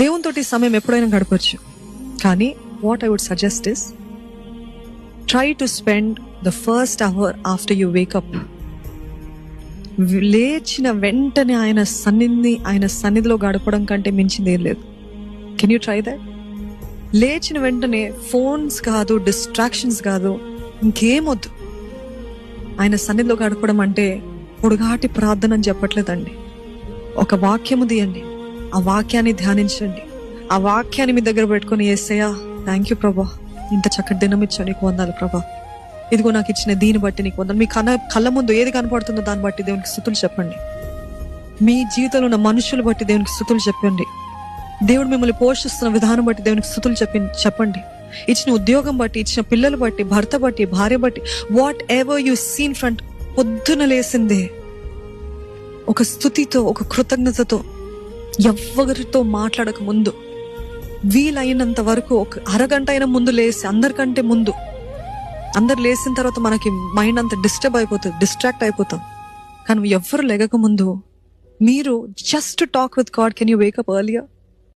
దేవునితోటి సమయం ఎప్పుడైనా గడపచ్చు, కానీ what I would suggest is try to spend the first hour after you wake up. లేచిన వెంటనే ఆయన సన్నిధిలో గడపడం కంటే మించింది ఏం లేదు. Can you try that? లేచిన వెంటనే ఫోన్స్ కాదు, డిస్ట్రాక్షన్స్ కాదు, ఇంకేమొద్దు. ఆయన సన్నిధిలో గడపడం అంటే పొడుగాటి ప్రార్థన అని చెప్పట్లేదండి. ఒక వాక్యము తీయండి, ఆ వాక్యాన్ని ధ్యానించండి, ఆ వాక్యాన్ని మీ దగ్గర పెట్టుకుని, యేసయ్యా థ్యాంక్ యూ ప్రభా, ఇంత చక్కటి దినం ఇచ్చా నీకు వందాలు ప్రభా, ఇదిగో నాకు ఇచ్చిన దీన్ని బట్టి నీకు వందాలు. మీ కళ్ళ ముందు ఏది కనపడుతుందో దాన్ని బట్టి దేవునికి స్తుతులు చెప్పండి. మీ జీవితంలో ఉన్న మనుషులు బట్టి దేవునికి స్తుతులు చెప్పండి. దేవుడు మిమ్మల్ని పోషిస్తున్న విధానం బట్టి దేవునికి స్తుతులు చెప్పండి. ఇచ్చిన ఉద్యోగం బట్టి, ఇచ్చిన పిల్లలు బట్టి, భర్త బట్టి, భార్య బట్టి, what ever you seen front, పొద్దున లేసిందే ఒక స్తుతితో, ఒక కృతజ్ఞతతో, ఎవరితో మాట్లాడక ముందు వీలైనంత వరకు ఒక అరగంట అయినా ముందు లేసి, అందరికంటే ముందు. అందరు లేసిన తర్వాత మనకి మైండ్ అంతా డిస్ట్రాక్ట్ అయిపోతాం. కానీ ఎవ్వరు లేగక ముందు మీరు just talk with God. Can you wake up earlier?